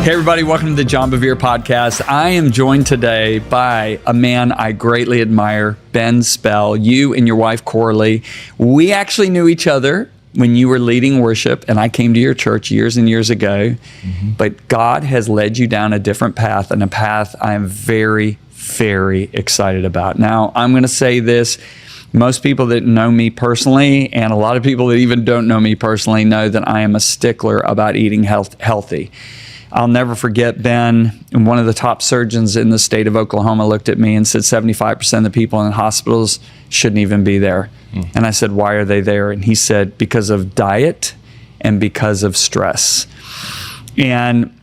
Hey everybody, welcome to the John Bevere podcast. I am joined today by a man I greatly admire, Ben Spell. You and your wife, Coralie. We actually knew each other when you were leading worship, and I came to your church years and years ago. But God has led you down a different path, and a path I am very, very excited about. Now, I'm going to say this. Most people that know me personally, and a lot of people that even don't know me personally, know that I am a stickler about eating healthy. I'll never forget Ben, one of the top surgeons in the state of Oklahoma, looked at me and said 75% of the people in hospitals shouldn't even be there. And I said, why are they there? And he said, because of diet and because of stress. And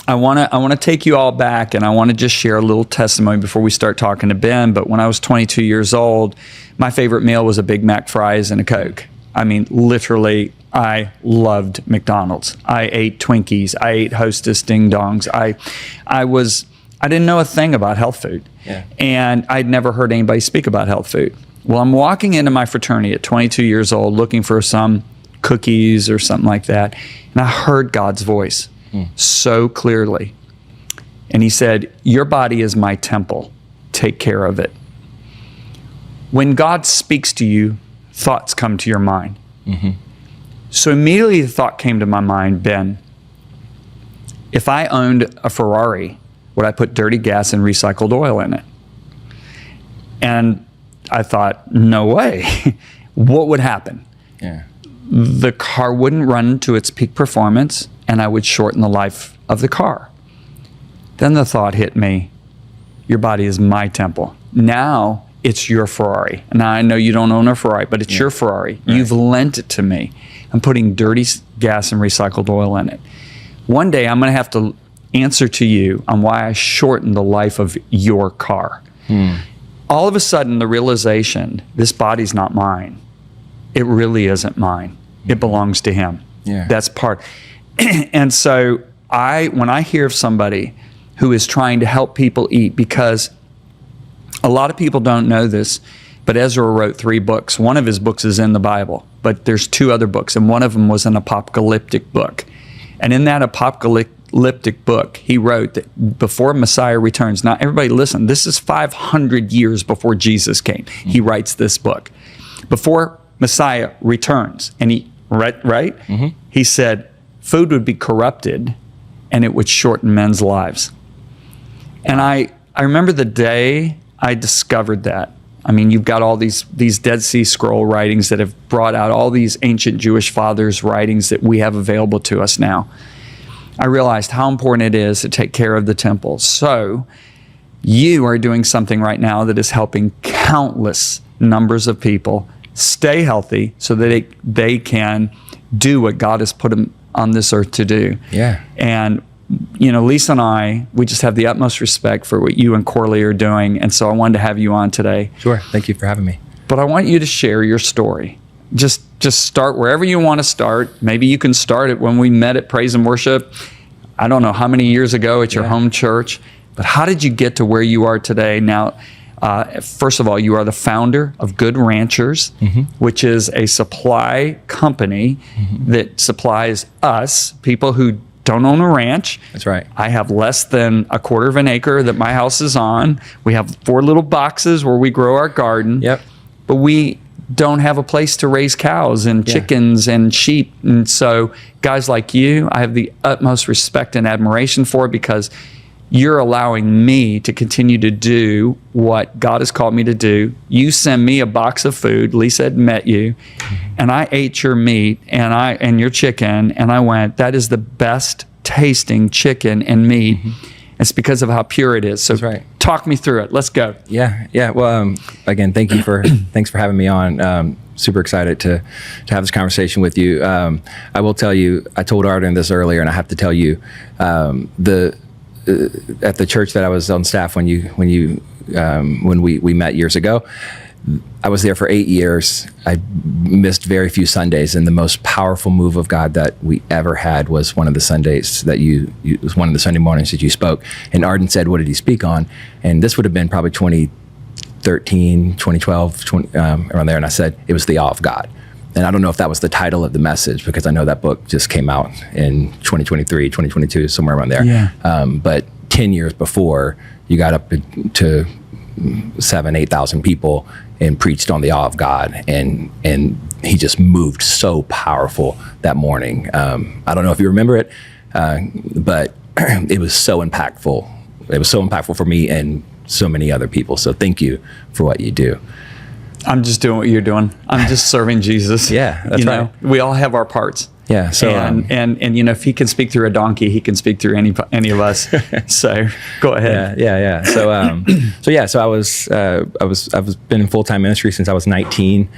I want to take you all back, and I want to just share a little testimony before we start talking to Ben. But when I was 22 years old, my favorite meal was a Big Mac fries and a Coke. I mean, literally, I loved McDonald's. I ate Twinkies. I ate Hostess Ding Dongs. I didn't know a thing about health food. Yeah. And I'd never heard anybody speak about health food. Well, I'm walking into my fraternity at 22 years old looking for some cookies or something like that. And I heard God's voice so clearly. And he said, your body is my temple. Take care of it. When God speaks to you, thoughts come to your mind. So immediately the thought came to my mind, Ben, if I owned a Ferrari, would I put dirty gas and recycled oil in it? And I thought, no way. What would happen? Yeah. The car wouldn't run to its peak performance, and I would shorten the life of the car. Then the thought hit me, your body is my temple. Now it's your Ferrari. Now I know you don't own a Ferrari, but it's your Ferrari. Right. You've lent it to me. I'm putting dirty gas and recycled oil in it. One day I'm going to have to answer to you on why I shortened the life of your car. All of a sudden, the realization, this body's not mine. It really isn't mine. It belongs to him. Yeah. That's part. And so when I hear of somebody who is trying to help people eat, because a lot of people don't know this, but Ezra wrote 3 books. One of his books is in the Bible, but there's 2 other books, and one of them was an apocalyptic book. And in that apocalyptic book, he wrote that before Messiah returns, now everybody listen, this is 500 years before Jesus came. He writes this book. Before Messiah returns, and he said, food would be corrupted and it would shorten men's lives. And I remember the day I discovered that. I mean, you've got all these Dead Sea Scroll writings that have brought out all these ancient Jewish fathers' writings that we have available to us now. I realized how important it is to take care of the temple. So you are doing something right now that is helping countless numbers of people stay healthy so that they can do what God has put them on this earth to do. Yeah. And you know, Lisa and I, we just have the utmost respect for what you and Coralie are doing. And so I wanted to have you on today. Sure. Thank you for having me. But I want you to share your story. Just start wherever you want to start. Maybe you can start it when we met at Praise and Worship. I don't know how many years ago at your home church. But how did you get to where you are today? Now, first of all, you are the founder of Good Ranchers, which is a supply company that supplies us, people who don't own a ranch. That's right. I have less than a quarter of an acre that my house is on. We have 4 little boxes where we grow our garden. Yep. But we don't have a place to raise cows and chickens and sheep. And so guys like you, I have the utmost respect and admiration for, because you're allowing me to continue to do what God has called me to do. You send me a box of food. Lisa had met you, and I ate your meat and your chicken, and I went, that is the best tasting chicken and meat. It's because of how pure it is. So talk me through it. Let's go. Yeah. Well, again, thanks for having me on. Super excited to have this conversation with you. I will tell you, I told Arden this earlier, and I have to tell you, at the church that I was on staff when we met years ago, I was there for 8 years. I missed very few Sundays, and the most powerful move of God that we ever had was one of the Sundays that was one of the Sunday mornings that you spoke. And Arden said, "What did he speak on?" And this would have been probably 2013, 2012, around there. And I said, it was the awe of God. I don't know if that was the title of the message, because I know that book just came out in 2023, 2022, somewhere around there. Yeah. But 10 years before, you got up to 8,000 people and preached on the awe of God, and he just moved so powerful that morning. I don't know if you remember it, but it was so impactful. It was so impactful for me and so many other people. So thank you for what you do. I'm just doing what you're doing. I'm just serving Jesus. Yeah, that's right. We all have our parts. Yeah. So and if he can speak through a donkey, he can speak through any of us. So go ahead. Yeah. So I was been in full-time ministry since I was 19,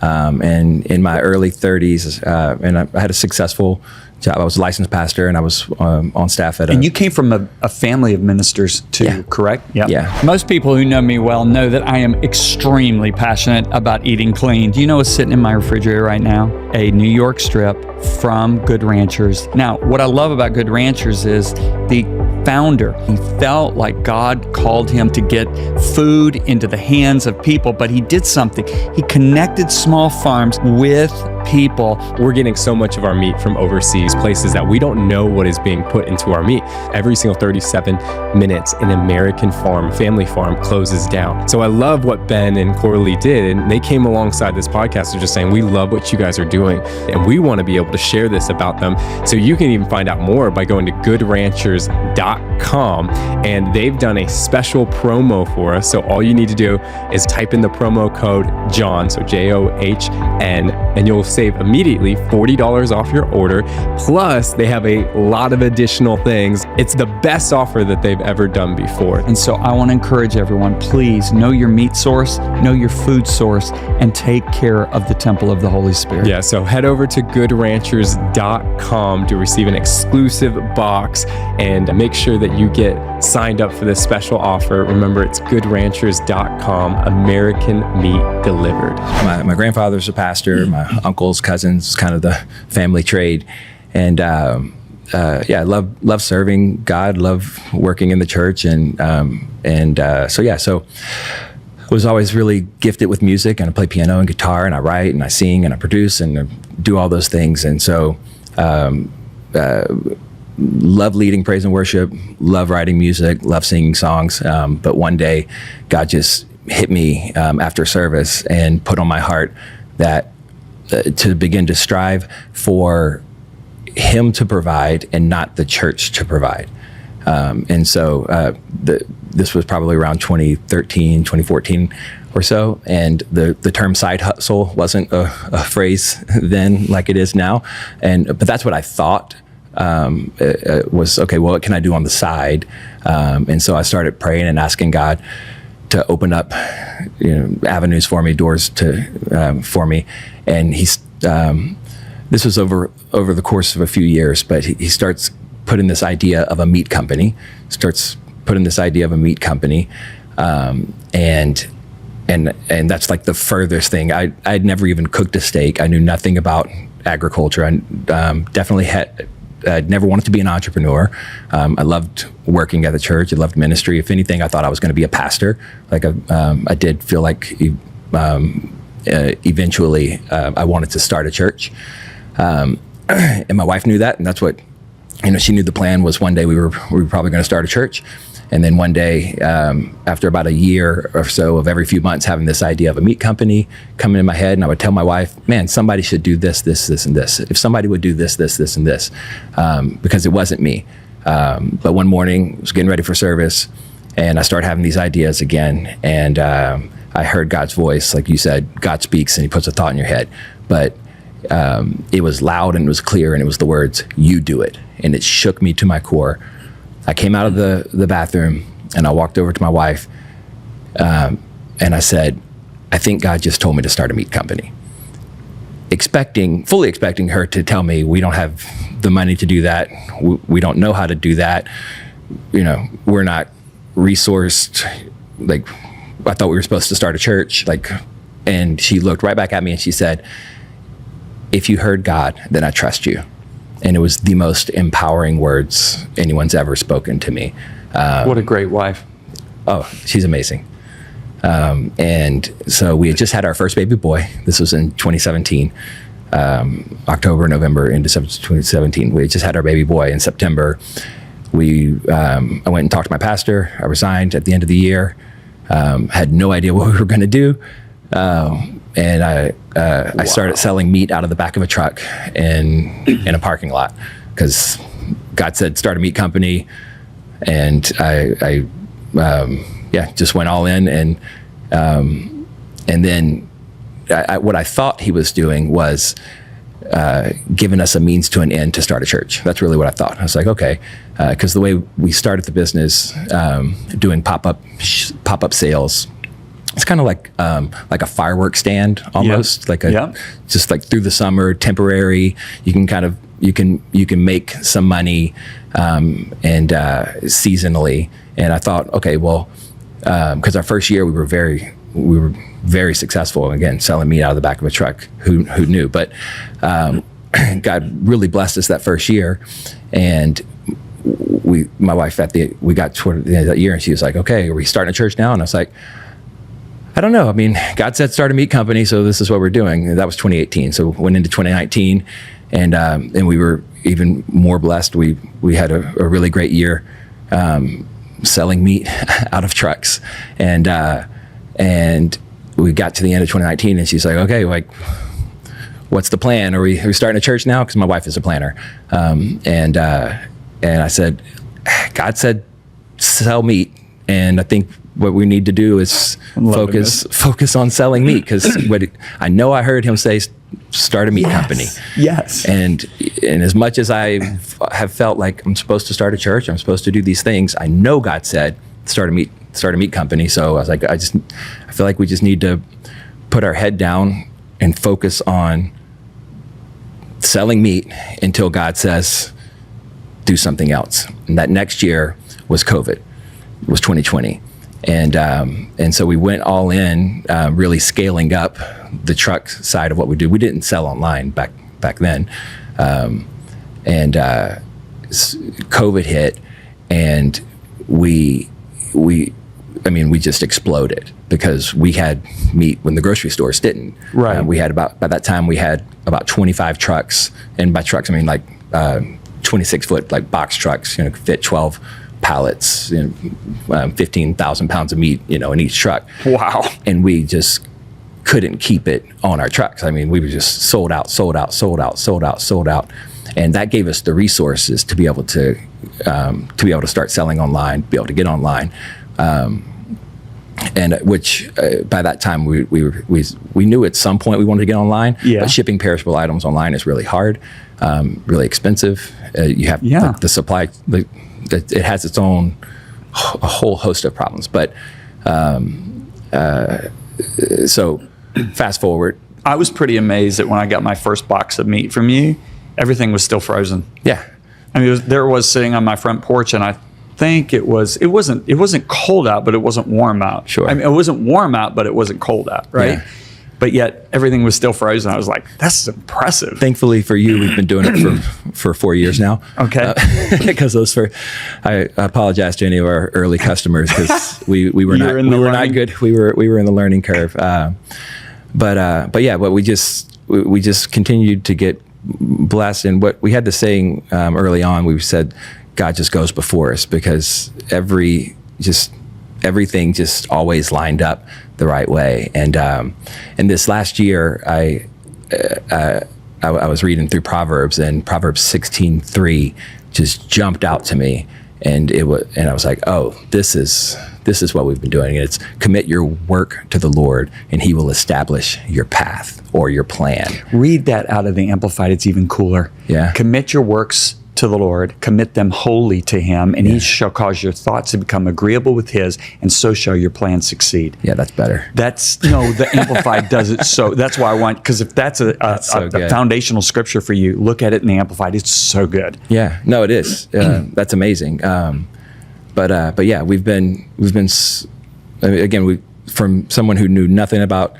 and in my early 30s, and I had a successful job. I was a licensed pastor, and I was on staff at. And you came from a family of ministers too, Yeah. correct? Yep. Yeah. Most people who know me well know that I am extremely passionate about eating clean. Do you know what's sitting in my refrigerator right now? A New York strip from Good Ranchers. Now, what I love about Good Ranchers is the founder, he felt like God called him to get food into the hands of people, but he did something. He connected small farms with people. We're getting so much of our meat from overseas places that we don't know what is being put into our meat. Every single 37 minutes, an American farm, family farm, closes down. So I love what Ben and Coralie did, and they came alongside this podcast and just saying, we love what you guys are doing, and we want to be able to share this about them. So you can even find out more by going to goodranchers.com, and they've done a special promo for us. So all you need to do is type in the promo code JOHN, so JOHN, and you'll save immediately $40 off your order. Plus, they have a lot of additional things. It's the best offer that they've ever done before. And so I want to encourage everyone, please know your meat source, know your food source, and take care of the temple of the Holy Spirit. Yeah, so head over to goodranchers.com to receive an exclusive box, and make sure that you get signed up for this special offer. Remember, it's goodranchers.com, American meat delivered. My grandfather's a pastor. My uncles, cousins, kind of the family trade, and I love serving God, love working in the church, and so I was always really gifted with music, and I play piano and guitar, and I write and I sing and I produce and I do all those things, and so love leading praise and worship, love writing music, love singing songs, but one day God just hit me after service and put on my heart that to begin to strive for him to provide and not the church to provide. And so this was probably around 2013, 2014 or so. And the term side hustle wasn't a phrase then like it is now. But that's what I thought was, okay, well, what can I do on the side? And so I started praying and asking God to open up, avenues for me, doors for me. And this was over the course of a few years, but he starts putting this idea of a meat company, and that's like the furthest thing. I'd never even cooked a steak. I knew nothing about agriculture. I definitely I'd never wanted to be an entrepreneur. I loved working at the church. I loved ministry. If anything, I thought I was going to be a pastor. Like I did feel like eventually I wanted to start a church. And my wife knew that, and that's what, she knew the plan was one day we were probably going to start a church. And then one day, after about a year or so of every few months having this idea of a meat company coming in my head, and I would tell my wife, man, somebody should do this, this, this, and this. If somebody would do this, this, this, and this, because it wasn't me. But one morning, I was getting ready for service, and I started having these ideas again. And I heard God's voice. Like you said, God speaks and he puts a thought in your head. But it was loud and it was clear, and it was the words, "You do it." And it shook me to my core. I came out of the bathroom and I walked over to my wife and I said, I think God just told me to start a meat company. Fully expecting her to tell me, we don't have the money to do that. We don't know how to do that. We're not resourced. Like, I thought we were supposed to start a church. And she looked right back at me and she said, if you heard God, then I trust you. And it was the most empowering words anyone's ever spoken to me. What a great wife. Oh, she's amazing. And so we had just had our first baby boy. This was in 2017, October, November, and December 2017. We had just had our baby boy in September. I went and talked to my pastor. I resigned at the end of the year. Had no idea what we were going to do. And I started selling meat out of the back of a truck in a parking lot, because God said, start a meat company. And I just went all in. And then what I thought he was doing was giving us a means to an end to start a church. That's really what I thought. I was like, okay, because the way we started the business, doing pop-up sales, it's kind of like a firework stand almost, just like through the summer, temporary. You can make some money and seasonally. And I thought, okay, well, because our first year we were very successful. Again, selling meat out of the back of a truck. Who knew? But God really blessed us that first year, and my wife we got toward the end of that year, and she was like, "Okay, are we starting a church now?" And I was like, "I don't know. I mean, God said start a meat company, so this is what we're doing." And that was 2018. So we went into 2019, and we were even more blessed. We had a really great year selling meat out of trucks, and we got to the end of 2019, and she's like, "Okay, like, what's the plan? Are we starting a church now?" Because my wife is a planner, and I said, "God said sell meat, and I think what we need to do is focus on selling meat, because I know I heard him say start a meat company." Yes. And as much as I have felt like I'm supposed to start a church, I'm supposed to do these things, I know God said start a meat company. So I was like, I feel like we just need to put our head down and focus on selling meat until God says do something else. And that next year was COVID. It was 2020. And so we went all in, really scaling up the truck side of what we do. We didn't sell online back then. COVID hit, and we just exploded, because we had meat when the grocery stores didn't. Right. By that time we had about 25 trucks, and by trucks I mean like 26-foot like box trucks, could fit 12 pallets, 15,000 pounds of meat, in each truck. Wow. And we just couldn't keep it on our trucks. I mean, we were just sold out. And that gave us the resources to be able to start selling online, be able to get online. And which by that time we knew at some point we wanted to get online. Yeah. But shipping perishable items online is really hard, really expensive. You have the supply. It has its own a whole host of problems. But so fast forward. I was pretty amazed that when I got my first box of meat from you, everything was still frozen. Yeah. I mean, there it was sitting on my front porch, and I think it wasn't cold out, but it wasn't warm out. Sure. I mean, it wasn't warm out, but it wasn't cold out, right? Yeah. But yet everything was still frozen. I was like, that's impressive. Thankfully for you, we've been doing it for 4 years now. Okay. Because I apologize to any of our early customers, because we were not good. We were in the learning curve. But we just continued to get blessed. And what we had the saying early on, we said, God just goes before us, because everything just always lined up the right way. And this last year, I was reading through Proverbs, and Proverbs 16:3 just jumped out to me, and I was like, oh, this is what we've been doing. And it's commit your work to the Lord, and He will establish your path or your plan. Read that out of the Amplified. It's even cooler. Yeah. Commit your works to the Lord, commit them wholly to Him, and He shall cause your thoughts to become agreeable with His, and so shall your plans succeed. Yeah, that's better. The Amplified does it so. That's why I want, because if that's a foundational scripture for you, look at it in the Amplified. It's so good. Yeah, no, it is. That's amazing. But yeah, we've been. I mean, again, from someone who knew nothing about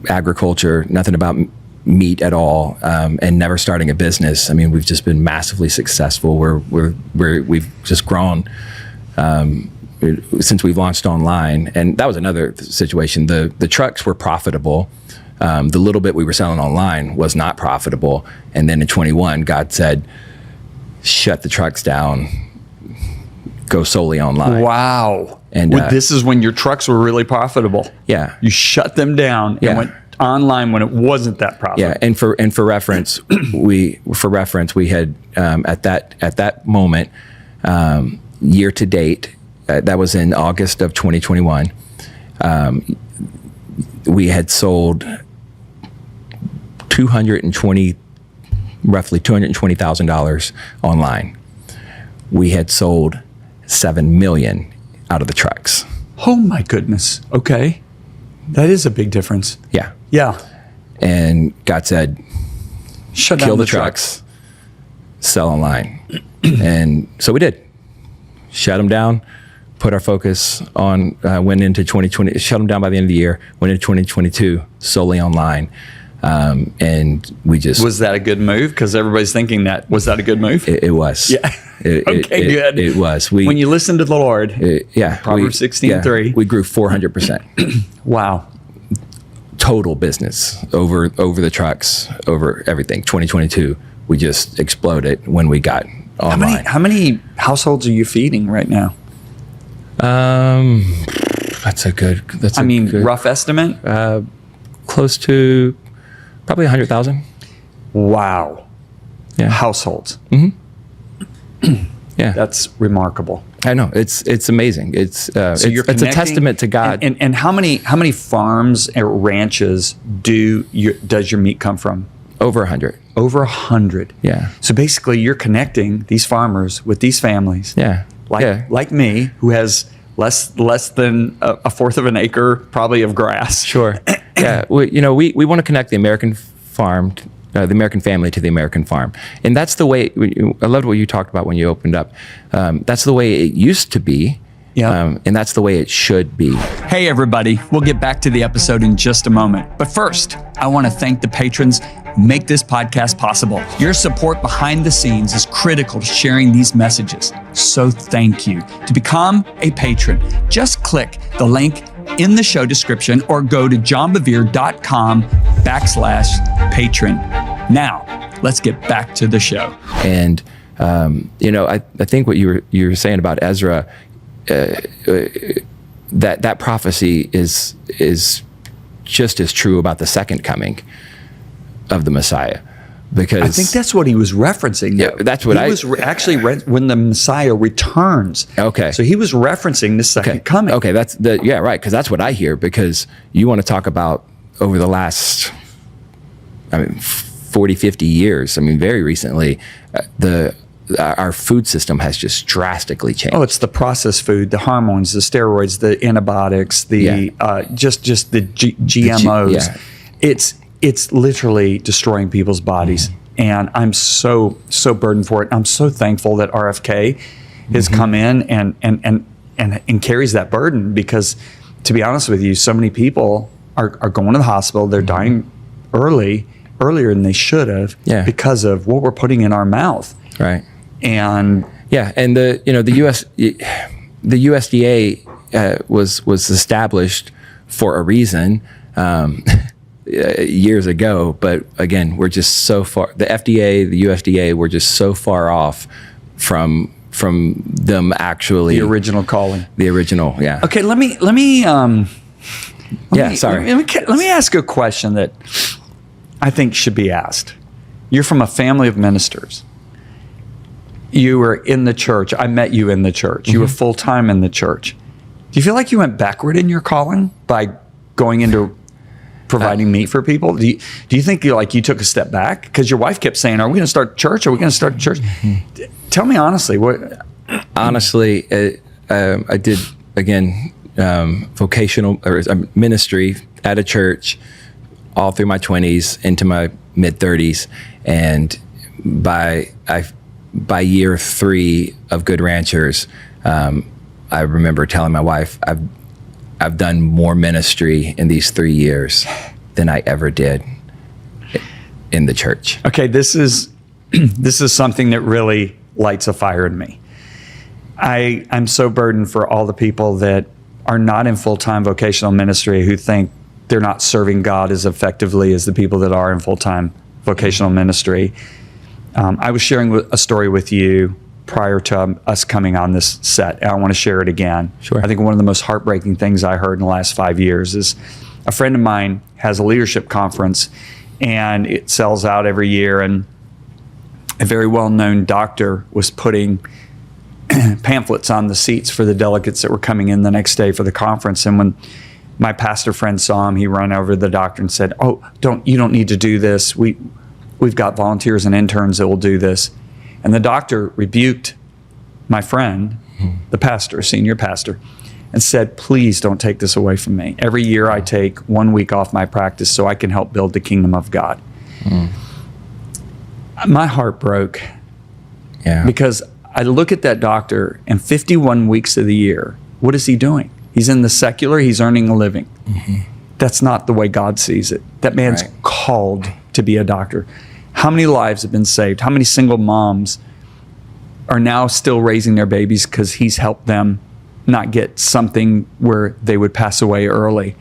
agriculture, nothing about meat at all, and never starting a business. I mean, we've just been massively successful. We've just grown since we've launched online, and that was another situation. The trucks were profitable. The little bit we were selling online was not profitable. And then in 21, God said, shut the trucks down, go solely online. Wow. And this is when your trucks were really profitable. Yeah. You shut them down and went online when it wasn't that profitable. Yeah. And for reference, we had at that moment, year to date, that was in August of 2021, we had sold roughly $220,000 online. We had sold 7 million out of the trucks. Oh my goodness. Okay. That is a big difference. Yeah. Yeah. And God said, Shut kill down the trucks, sell online. And so we did. Shut them down, put our focus on, went into 2020, shut them down by the end of the year, went into 2022 solely online. And we just... Was that a good move? Because everybody's thinking that. Was that a good move? It was. Yeah. Good. It was. When you listen to the Lord, Proverbs 16:3. We grew 400%. Wow. Total business over the trucks, over everything. 2022, we just exploded when we got online. How many households are you feeding right now? That's a good... rough estimate? Close to probably 100,000. Wow. Yeah. Households. Mm-hmm. Yeah. That's remarkable. I know. It's amazing. It's a testament to God. And how many farms or ranches does your meat come from? Over 100. Over 100. Yeah. So basically you're connecting these farmers with these families. Yeah. Like me, who has less than a fourth of an acre probably of grass. Sure. Yeah. We want to connect the American farm, the American family to the American farm. And that's the way, I loved what you talked about when you opened up. That's the way it used to be. Yeah. And that's the way it should be. Hey, everybody. We'll get back to the episode in just a moment. But first, I want to thank the patrons who make this podcast possible. Your support behind the scenes is critical to sharing these messages. So thank you. To become a patron, just click the link in the show description or go to johnbevere.com/patron. Now, let's get back to the show. And, I think what you were saying about Ezra, that prophecy is just as true about the second coming of the Messiah, because I think that's what he was referencing. Yeah, that's what he was actually when the Messiah returns. Okay, so he was referencing the second coming. Okay, right, because that's what I hear. Because you want to talk about over the last, 40, 50 years. Very recently, our food system has just drastically changed. Oh, it's the processed food, the hormones, the steroids, the antibiotics, just the GMOs. It's literally destroying people's bodies. And I'm so burdened for it. I'm so thankful that RFK has come in and carries that burden, because to be honest with you, so many people are going to the hospital. They're dying earlier than they should have because of what we're putting in our mouth. Right. And and the USDA was established for a reason years ago, but again, we're just so far. The FDA, the USDA, we're just so far off from them actually the original calling. The original, yeah. Okay, let me ask a question that I think should be asked. You're from a family of ministers. You were in the church. I met you in the church. Mm-hmm. You were full-time in the church. Do you feel like you went backward in your calling by going into providing meat for people? Do you think you took a step back? Because your wife kept saying, are we going to start church? Are we going to start church? Mm-hmm. Tell me honestly. Honestly, I did, again, vocational or ministry at a church all through my 20s into my mid-30s. And by year 3 of Good Ranchers, I remember telling my wife, I've done more ministry in these 3 years than I ever did in the church. Okay, this is something that really lights a fire in me. I'm so burdened for all the people that are not in full-time vocational ministry who think they're not serving God as effectively as the people that are in full-time vocational ministry. I was sharing a story with you prior to us coming on this set, and I want to share it again. Sure. I think one of the most heartbreaking things I heard in the last 5 years is a friend of mine has a leadership conference, and it sells out every year, and a very well-known doctor was putting pamphlets on the seats for the delegates that were coming in the next day for the conference. And when my pastor friend saw him, he ran over to the doctor and said, "Oh, you don't need to do this. We've got volunteers and interns that will do this." And the doctor rebuked my friend, the pastor, senior pastor, and said, "Please don't take this away from me. Every year I take 1 week off my practice so I can help build the kingdom of God." My heart broke. Yeah. Because I look at that doctor, and 51 weeks of the year, what is he doing? He's in the secular, he's earning a living. That's not the way God sees it. That man's Right. called to be a doctor. How many lives have been saved? How many single moms are now still raising their babies because he's helped them not get something where they would pass away early?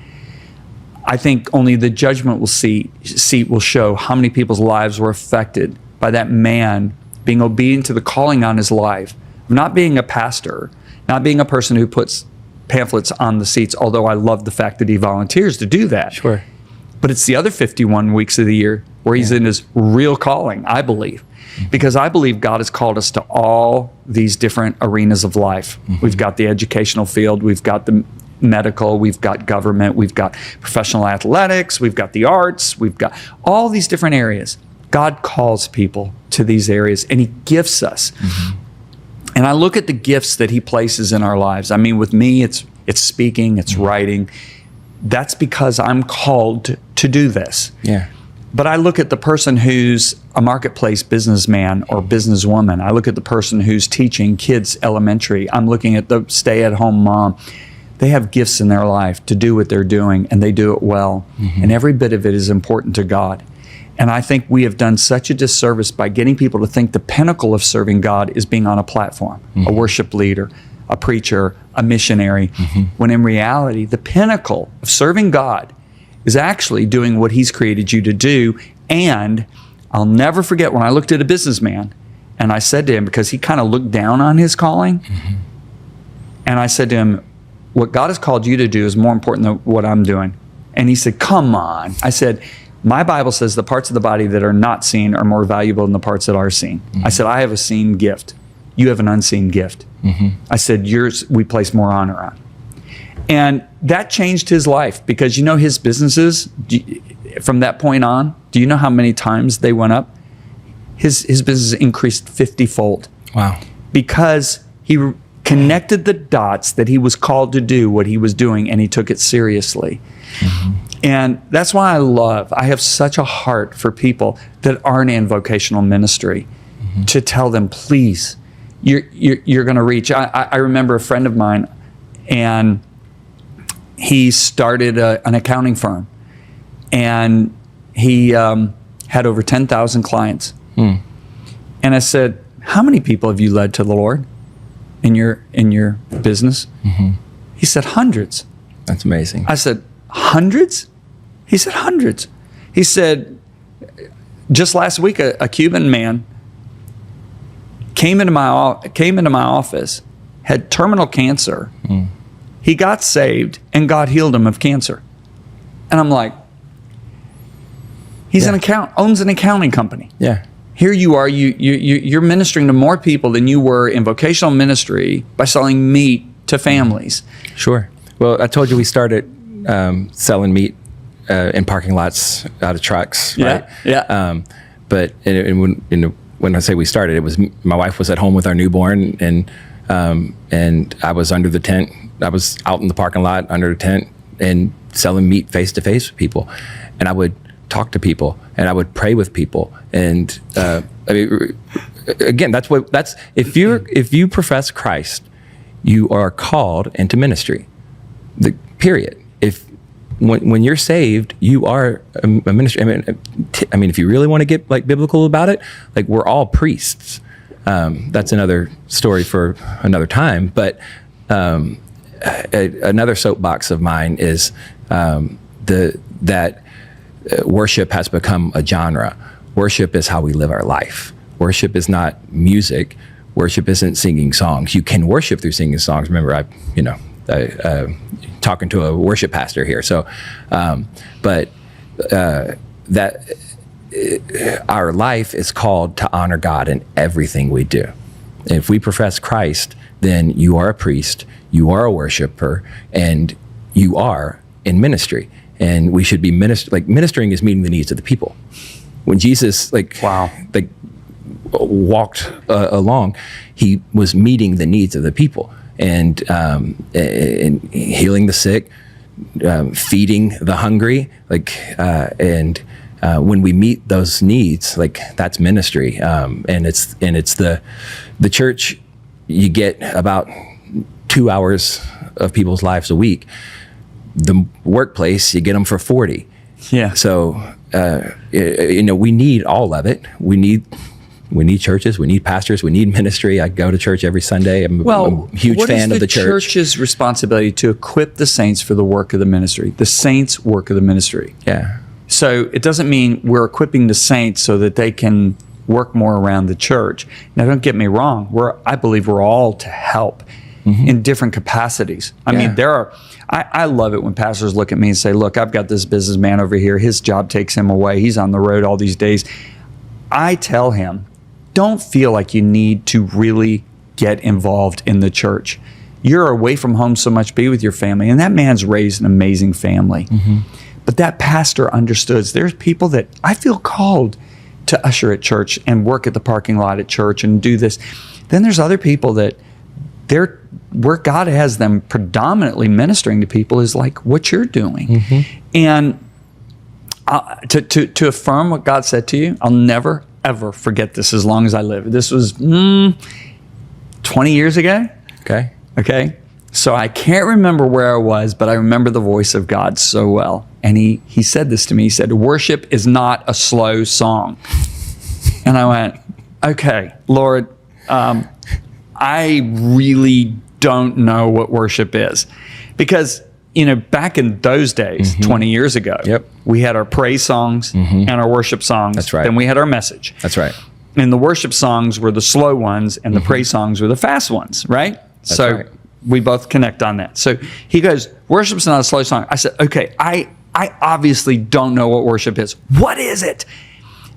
I think only the judgment seat will show how many people's lives were affected by that man being obedient to the calling on his life, not being a pastor, not being a person who puts pamphlets on the seats, although I love the fact that he volunteers to do that. Sure. But it's the other 51 weeks of the year where he's in his real calling, I believe. Because I believe God has called us to all these different arenas of life. We've got the educational field, we've got the medical, we've got government, we've got professional athletics, we've got the arts, we've got all these different areas. God calls people to these areas, and he gifts us. And I look at the gifts that he places in our lives. I mean, with me, it's speaking, it's writing. That's because I'm called to do this. Yeah. But I look at the person who's a marketplace businessman or businesswoman. I look at the person who's teaching kids elementary. I'm looking at the stay-at-home mom. They have gifts in their life to do what they're doing, and they do it well. And every bit of it is important to God. And I think we have done such a disservice by getting people to think the pinnacle of serving God is being on a platform, a worship leader, a preacher, a missionary, when in reality, the pinnacle of serving God is actually doing what he's created you to do. And I'll never forget when I looked at a businessman and I said to him, because he kind of looked down on his calling, and I said to him, "What God has called you to do is more important than what I'm doing." And he said, "Come on." I said, "My Bible says the parts of the body that are not seen are more valuable than the parts that are seen." I said, "I have a seen gift. You have an unseen gift." I said, "Yours we place more honor on." And that changed his life, because his businesses, from that point on, do you know how many times they went up? His business increased 50-fold. Wow. Because he connected the dots that he was called to do what he was doing, and he took it seriously. And that's why I have such a heart for people that aren't in vocational ministry, to tell them, please, you're going to reach. I remember a friend of mine, and he started an accounting firm, and he had over 10,000 clients. And I said, "How many people have you led to the Lord in your business?" He said, "Hundreds." That's amazing. I said, "Hundreds?" He said, "Hundreds." He said, just last week, a Cuban man came into my office, had terminal cancer. He got saved, and God healed him of cancer. And I'm like, owns an accounting company. Yeah. Here you are, you're ministering to more people than you were in vocational ministry by selling meat to families. Sure. Well, I told you we started selling meat in parking lots out of trucks, right? Yeah. But when I say we started, it was my wife was at home with our newborn, and I was under the tent. I was out in the parking lot under the tent and selling meat face to face with people, and I would talk to people, and I would pray with people, and again, that's if you profess Christ, you are called into ministry. Period. When you're saved, you are a ministry. I mean, if you really want to get like biblical about it, like we're all priests. That's another story for another time. But another soapbox of mine is that worship has become a genre. Worship is how we live our life. Worship is not music. Worship isn't singing songs. You can worship through singing songs. Remember, I talking to a worship pastor here. So, our life is called to honor God in everything we do. If we profess Christ, then you are a priest, you are a worshiper, and you are in ministry. And we should be ministering is meeting the needs of the people. When Jesus walked along, he was meeting the needs of the people and healing the sick, feeding the hungry, when we meet those needs, that's ministry. And it's the church. You get about 2 hours of people's lives a week. The workplace, you get them for 40. Yeah. So we need all of it. We need churches, we need pastors, we need ministry. I go to church every Sunday. I'm a huge fan of the church. What is the church's responsibility to equip the saints for the work of the ministry? The saints' work of the ministry. Yeah. So it doesn't mean we're equipping the saints so that they can work more around the church. Now, don't get me wrong. I believe we're all to help in different capacities. I mean, I love it when pastors look at me and say, look, I've got this businessman over here. His job takes him away. He's on the road all these days. I tell him, don't feel like you need to really get involved in the church. You're away from home so much, be with your family. And that man's raised an amazing family. But that pastor understood there's people that I feel called to usher at church and work at the parking lot at church and do this. Then there's other people that where God has them predominantly ministering to people is like what you're doing. And to affirm what God said to you, I'll never, ever forget this as long as I live. This was 20 years ago. Okay. So I can't remember where I was, but I remember the voice of God so well. And he said this to me. He said, worship is not a slow song. And I went, okay, Lord, I really don't know what worship is. Because, back in those days, 20 years ago, we had our praise songs and our worship songs. That's right. Then we had our message. That's right. And the worship songs were the slow ones and the praise songs were the fast ones, right? That's right. We both connect on that. So he goes, worship's not a slow song. I said, okay, I obviously don't know what worship is. What is it?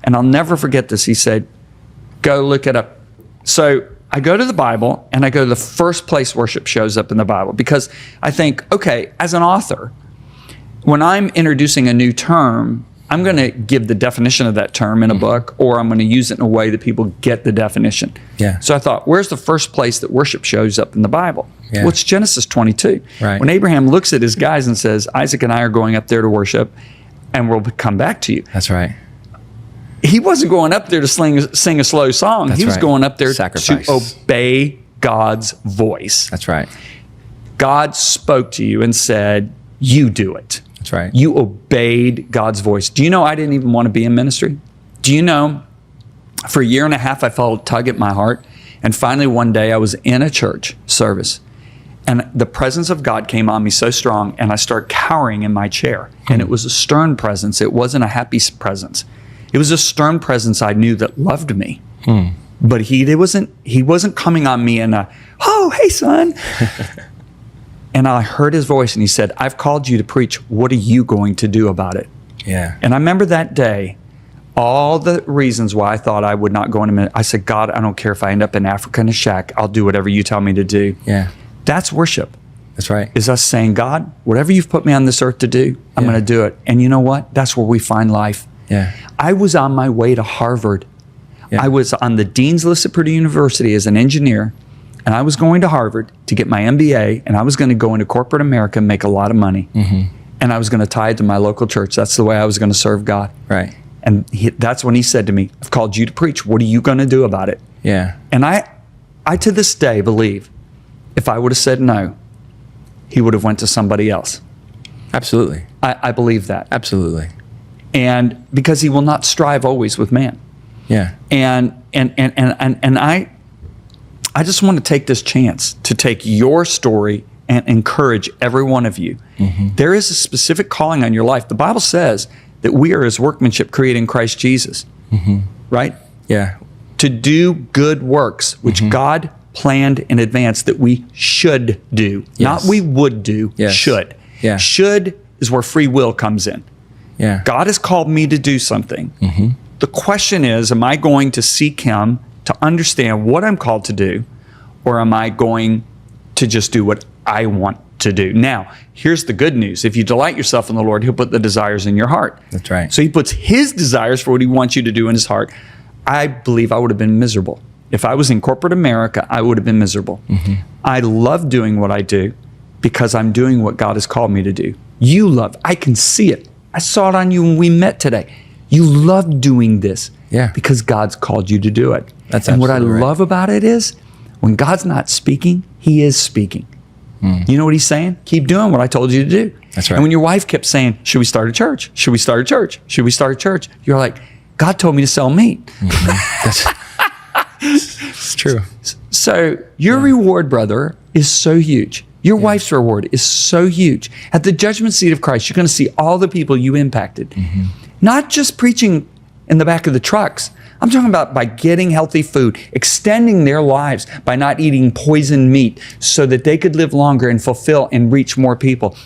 And I'll never forget this. He said, go look it up. So I go to the Bible and I go to the first place worship shows up in the Bible because I think, okay, as an author, when I'm introducing a new term, I'm going to give the definition of that term in a book, or I'm going to use it in a way that people get the definition. Yeah. So I thought, where's the first place that worship shows up in the Bible? Yeah. Well, it's Genesis 22. Right. When Abraham looks at his guys and says, Isaac and I are going up there to worship, and we'll come back to you. That's right. He wasn't going up there to sing a slow song. That's he was right. going up there Sacrifice. to obey God's voice. That's right. God spoke to you and said, you do it. That's right. You obeyed God's voice. Do you know I didn't even want to be in ministry? Do you know for a year and a half I felt a tug at my heart, and finally one day I was in a church service and the presence of God came on me so strong and I started cowering in my chair. And it was a stern presence. It wasn't a happy presence. It was a stern presence I knew that loved me. But he wasn't coming on me in a, oh, hey son. And I heard his voice and he said, I've called you to preach. What are you going to do about it? Yeah. And I remember that day, all the reasons why I thought I would not go into ministry. I said, God, I don't care if I end up in Africa in a shack. I'll do whatever you tell me to do. Yeah. That's worship. That's right. Is us saying, God, whatever you've put me on this earth to do, I'm going to do it. And you know what? That's where we find life. Yeah. I was on my way to Harvard. Yeah. I was on the dean's list at Purdue University as an engineer. And I was going to Harvard to get my MBA, and I was going to go into corporate America and make a lot of money. And I was going to tithe to my local church. That's the way I was going to serve God. Right. And that's when he said to me, I've called you to preach. What are you going to do about it? Yeah. And I to this day believe if I would have said no, he would have went to somebody else. Absolutely. I believe that. Absolutely. And because he will not strive always with man. Yeah. And I just want to take this chance to take your story and encourage every one of you. There is a specific calling on your life. The Bible says that we are his workmanship created in Christ Jesus, right? Yeah. To do good works, which God planned in advance that we should do. Not we would do, should. Yeah. Should is where free will comes in. Yeah. God has called me to do something. The question is, am I going to seek him to understand what I'm called to do, or am I going to just do what I want to do? Now, here's the good news. If you delight yourself in the Lord, he'll put the desires in your heart. That's right. So he puts his desires for what he wants you to do in his heart. I believe I would have been miserable. If I was in corporate America, I would have been miserable. I love doing what I do because I'm doing what God has called me to do. You love, I can see it. I saw it on you when we met today. You love doing this because God's called you to do it. And what I love about it is when God's not speaking, he is speaking. You know what he's saying? Keep doing what I told you to do. That's right. And when your wife kept saying, should we start a church? Should we start a church? Should we start a church? You're like, God told me to sell meat. It's true. So your reward, brother, is so huge. Your wife's reward is so huge. At the judgment seat of Christ, you're going to see all the people you impacted. Not just preaching in the back of the trucks. I'm talking about by getting healthy food, extending their lives by not eating poisoned meat so that they could live longer and fulfill and reach more people.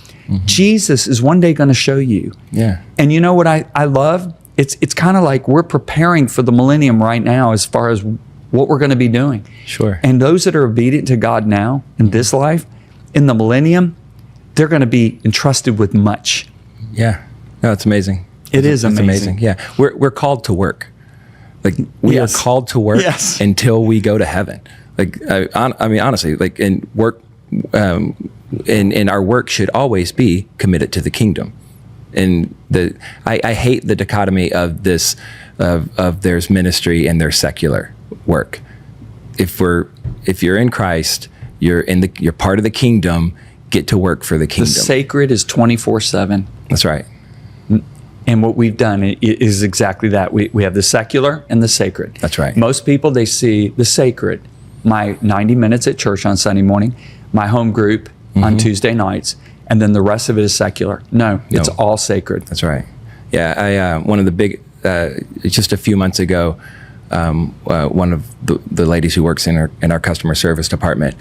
Jesus is one day going to show you. Yeah. And you know what I love? It's kind of like we're preparing for the millennium right now as far as what we're going to be doing. Sure. And those that are obedient to God now in this life, in the millennium, they're going to be entrusted with much. Yeah. No, it's amazing. It's amazing. Yeah. We're called to work. Like we are called to work until we go to heaven. Like, I mean, honestly, like in work, and our work should always be committed to the kingdom. And I hate the dichotomy of this, of there's ministry and there's secular work. If you're in Christ, you're part of the kingdom. Get to work for the kingdom. The sacred is 24/7. That's right. And what we've done is exactly that. We have the secular and the sacred. That's right. Most people, they see the sacred, my 90 minutes at church on Sunday morning, my home group on Tuesday nights, and then the rest of it is secular. No, it's all sacred. That's right. Yeah, one of the big, just a few months ago, one of the ladies who works in our customer service department,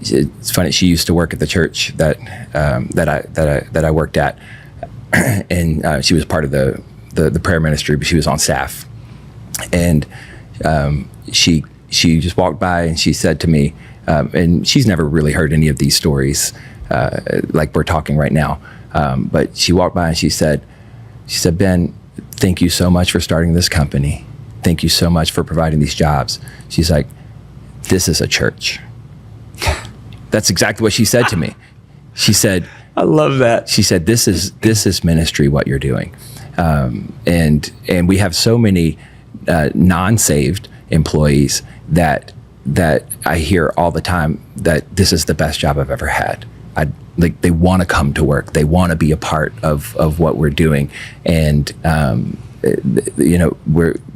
it's funny, she used to work at the church that I worked at. And she was part of the prayer ministry, but she was on staff. And she just walked by and she said to me, and she's never really heard any of these stories like we're talking right now, but she walked by and she said, Ben, thank you so much for starting this company. Thank you so much for providing these jobs. She's like, this is a church. That's exactly what she said to me. She said, I love that. She said, this is ministry, what you're doing. And we have so many non-saved employees that I hear all the time that this is the best job I've ever had. They want to come to work. They want to be a part of what we're doing. And,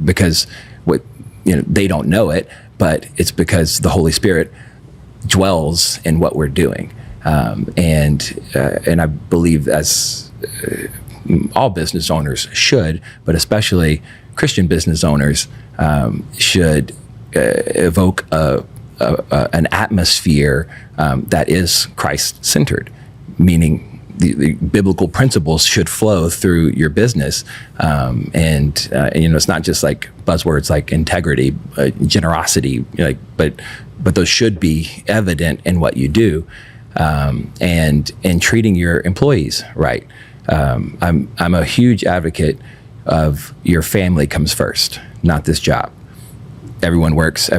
because they don't know it, but it's because the Holy Spirit dwells in what we're doing. And I believe as all business owners should, but especially Christian business owners should evoke an atmosphere that is Christ-centered, meaning the biblical principles should flow through your business. And it's not just like buzzwords like integrity, generosity, but those should be evident in what you do. And treating your employees right. I'm a huge advocate of your family comes first, not this job. Everyone works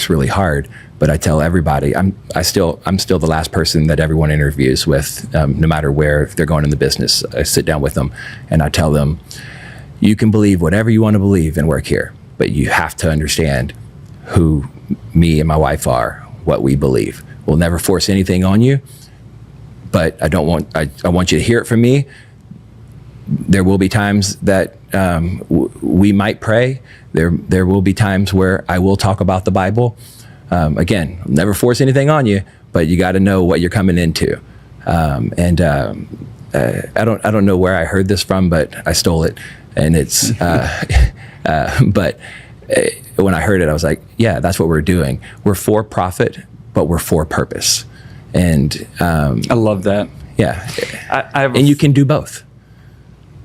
really hard, but I tell everybody I'm still the last person that everyone interviews with, no matter where they're going in the business. I sit down with them and I tell them, you can believe whatever you want to believe and work here, but you have to understand who me and my wife are, what we believe. We'll never force anything on you, but I want you to hear it from me. There will be times that we might pray. There will be times where I will talk about the Bible, Again, never force anything on you, but you got to know what you're coming into. I don't know where I heard this from, but I stole it, and it's. But when I heard it, I was like, yeah, that's what we're doing. We're for profit, but we're for purpose. And I love that. yeah, I have and you can do both.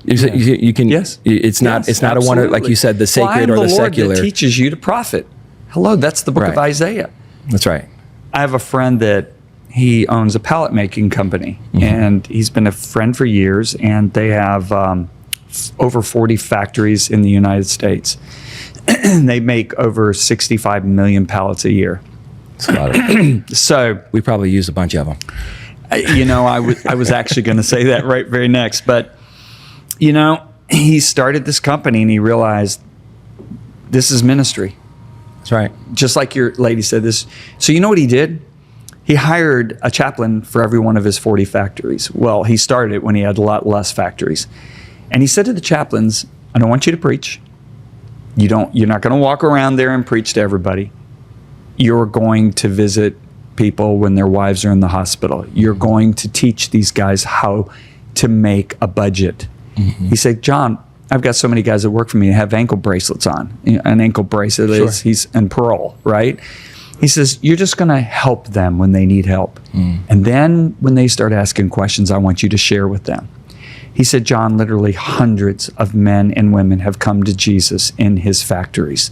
You can. Yes. It's not. It's not a one, like you said, the sacred or the secular. Lord that teaches you to profit. Hello, that's the book of Right. Isaiah. That's right. I have a friend that he owns a pallet making company, and he's been a friend for years. And they have over 40 factories in the United States. They make over 65 million pallets a year. It's a lot of, So, we probably use a bunch of them. I was actually going to say that right very next, but he started this company and he realized this is ministry. That's right. Just like your lady said this. So you know what he did? He hired a chaplain for every one of his 40 factories. Well, he started it when he had a lot less factories. And he said to the chaplains, I don't want you to preach. You're not going to walk around there and preach to everybody. You're going to visit people when their wives are in the hospital. You're going to teach these guys how to make a budget. He said, John, I've got so many guys that work for me and have ankle bracelets on. An ankle bracelet is he's in parole, right? He says, you're just going to help them when they need help. And then when they start asking questions, I want you to share with them. He said, John, literally hundreds of men and women have come to Jesus in his factories.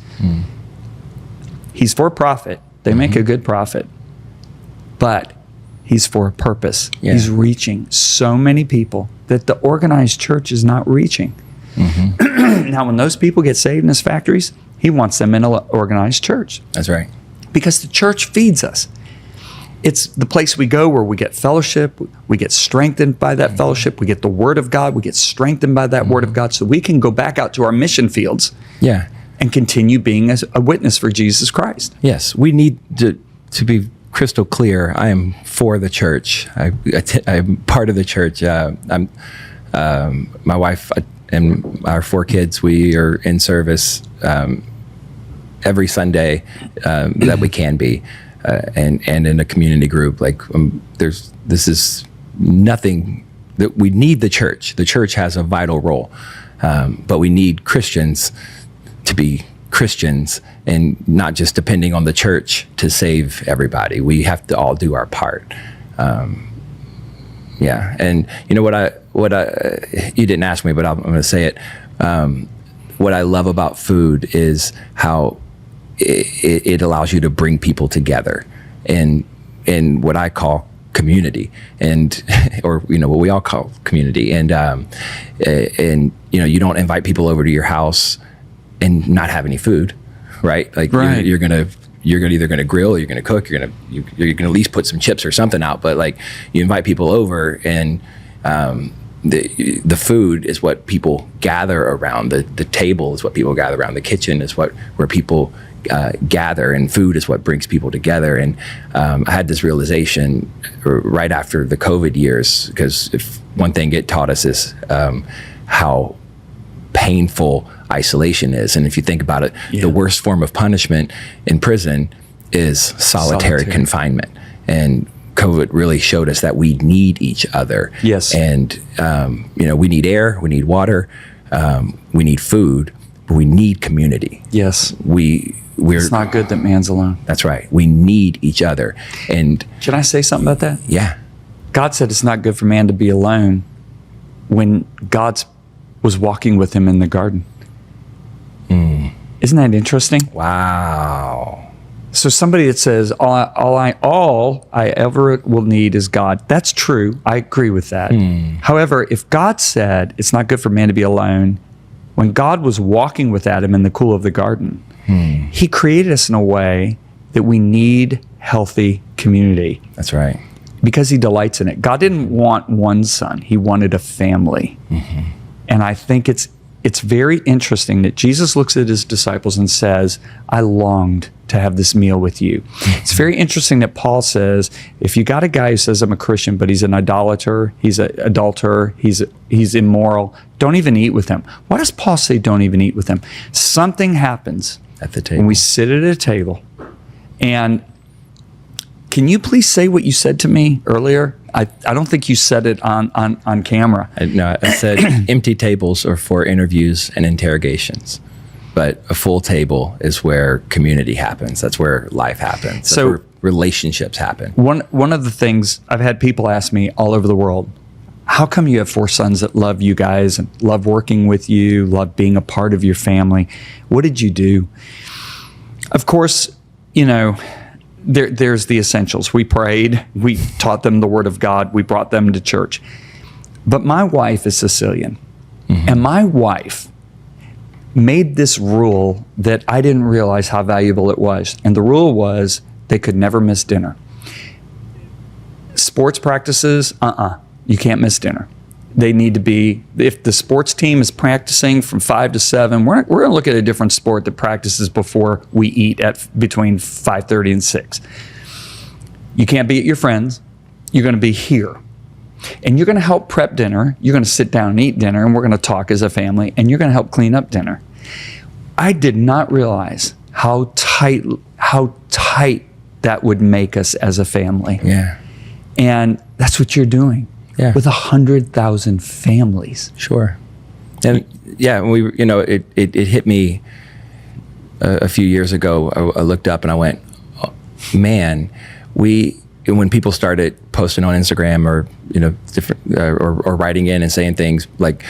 He's for profit. They make a good profit. But he's for a purpose. Yeah. He's reaching so many people that the organized church is not reaching. Now, when those people get saved in his factories, he wants them in an organized church. That's right. Because the church feeds us. It's the place we go where we get fellowship, we get strengthened by that fellowship, we get the Word of God, we get strengthened by that Word of God, so we can go back out to our mission fields Yeah. and continue being a witness for Jesus Christ. Yes. We need to be crystal clear. I am for the church. I'm part of the church. I'm my wife and our 4 kids, we are in service every Sunday that we can be. And in a community group, this is nothing that we need the church. The church has a vital role, but we need Christians to be Christians and not just depending on the church to save everybody. We have to all do our part. Yeah, and you know what I you didn't ask me, but I'm going to say it. What I love about food is how it allows you to bring people together in what I call community, or what we all call community, and you don't invite people over to your house and not have any food, right? Like Right. you're either gonna grill, or you're gonna cook, you're gonna at least put some chips or something out, but like you invite people over and the food is what people gather around. The table is what people gather around. The kitchen is where people gather, and food is what brings people together. And I had this realization right after the COVID years, because if one thing it taught us is how painful isolation is. And if you think about it, the worst form of punishment in prison is solitary confinement. And COVID really showed us that we need each other. Yes. And, we need air, we need water, we need food, but we need community. Yes. It's not good that man's alone. That's right. We need each other. And Can I say something about that? yeah, God said it's not good for man to be alone when God was walking with him in the garden. Isn't that interesting? wow. So somebody that says all I ever will need is God, that's true. I agree with that. However, if God said it's not good for man to be alone, when God was walking with Adam in the cool of the garden, he created us in a way that we need healthy community That's right. because he delights in it. God didn't want one son. He wanted a family. And I think it's very interesting that Jesus looks at his disciples and says, I longed to have this meal with you. It's very interesting that Paul says, if you got a guy who says I'm a Christian, but he's an idolater, he's an adulterer, he's immoral, don't even eat with him. Why does Paul say don't even eat with him? Something happens At the table. when we sit at a table And can you please say what you said to me earlier? I don't think you said it on camera. No, I said empty tables are for interviews and interrogations, but a full table is where community happens. That's where life happens. That's where relationships happen. One of the things I've had people ask me all over the world, how come you have 4 sons that love you guys and love working with you, love being a part of your family? What did you do? Of course, you know, there's the essentials. We prayed, we taught them the Word of God, we brought them to church. But my wife is Sicilian, and my wife made this rule that I didn't realize how valuable it was. And the rule was they could never miss dinner. Sports practices, you can't miss dinner. They need to be, if the sports team is practicing from 5 to 7, we're going to look at a different sport that practices before we eat at between 5:30 and 6. You can't be at your friends. You're going to be here. And you're going to help prep dinner. You're going to sit down and eat dinner, and we're going to talk as a family, and you're going to help clean up dinner. I did not realize how tight that would make us as a family. Yeah. And that's what you're doing. Yeah. With 100,000 families. Sure. And yeah, it hit me a few years ago. I looked up and I went, oh, man, when people started posting on Instagram or, different, or writing in and saying things like,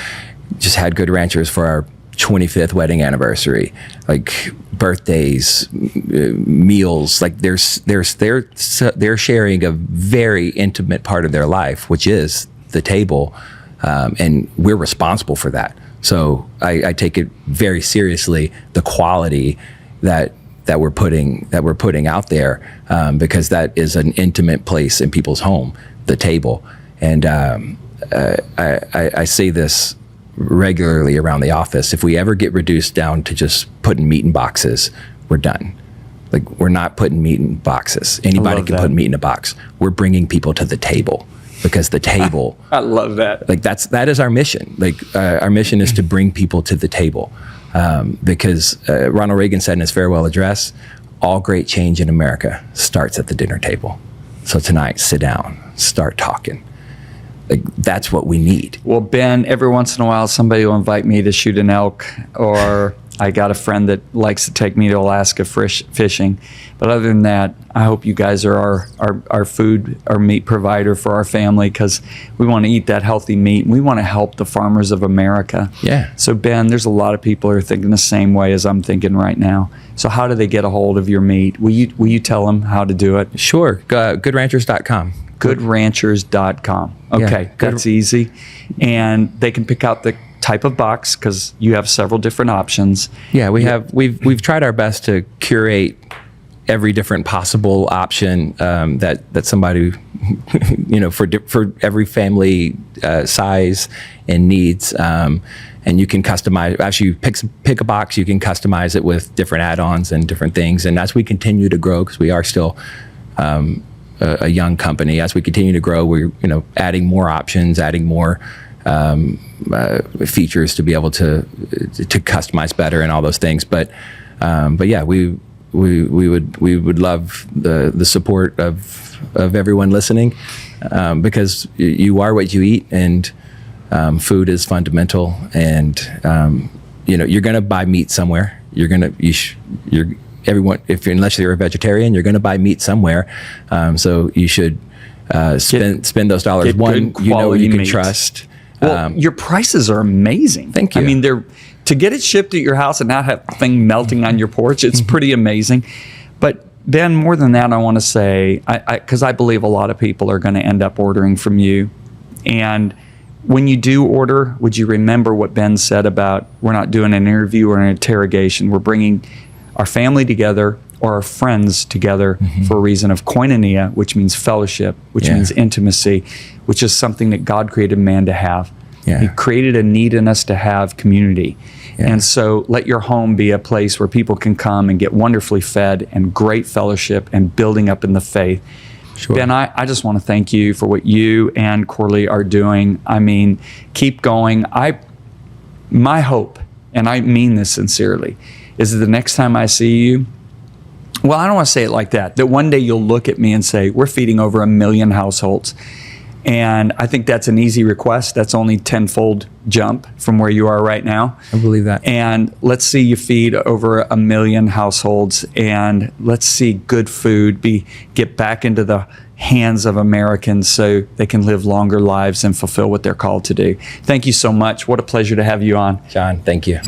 just had Good Ranchers for our 25th wedding anniversary, like birthdays, meals, like they're sharing a very intimate part of their life, which is the table, and we're responsible for that. So I take it very seriously, the quality that we're putting out there, because that is an intimate place in people's home, the table. And I say this regularly around the office. If we ever get reduced down to just putting meat in boxes, we're done. Like, we're not putting meat in boxes. Anybody can put meat in a box. We're bringing people to the table, because the table. I love that. Like, that is our mission. Like, our mission is to bring people to the table, because Ronald Reagan said in his farewell address, all great change in America starts at the dinner table. So tonight, sit down, start talking. Like, that's what we need. Well, Ben, every once in a while, somebody will invite me to shoot an elk, or I got a friend that likes to take me to Alaska fishing. But other than that, I hope you guys are our food, our meat provider for our family, because we want to eat that healthy meat, and we want to help the farmers of America. Yeah. So, Ben, there's a lot of people who are thinking the same way as I'm thinking right now. So how do they get a hold of your meat? Will you tell them how to do it? Sure. GoodRanchers.com. GoodRanchers.com. Okay, Yeah, that's easy. And they can pick out the type of box, because you have several different options. Yeah, we've tried our best to curate every different possible option that somebody, for every family size and needs. And you can customize. Actually, you pick a box, you can customize it with different add-ons and different things. And as we continue to grow, because we are still a young company, as we continue to grow, we're adding more options, adding more features to be able to customize better and all those things. But yeah, we would love the support of everyone listening, because you are what you eat, and food is fundamental. And you're gonna buy meat somewhere. Unless you're a vegetarian, you're going to buy meat somewhere. So you should spend those dollars. One, you can trust. Well, your prices are amazing. Thank you. I mean, to get it shipped at your house and not have the thing melting on your porch, it's pretty amazing. But Ben, more than that, I want to say, because I believe a lot of people are going to end up ordering from you. And when you do order, would you remember what Ben said about, we're not doing an interview or an interrogation. We're bringing our family together, or our friends together, for a reason of koinonia, which means fellowship, which means intimacy, which is something that God created man to have. Yeah. He created a need in us to have community. Yeah. And so let your home be a place where people can come and get wonderfully fed and great fellowship and building up in the faith. Sure. Ben, I just want to thank you for what you and Corley are doing. I mean, keep going. My hope, and I mean this sincerely, is that the next time I see you, Well, I don't want to say it like that. That one day you'll look at me and say, we're feeding over 1 million households. And I think that's an easy request. That's only tenfold jump from where you are right now. I believe that. And let's see you feed over 1 million households, and let's see good food get back into the hands of Americans so they can live longer lives and fulfill what they're called to do. Thank you so much. What a pleasure to have you on. John, thank you.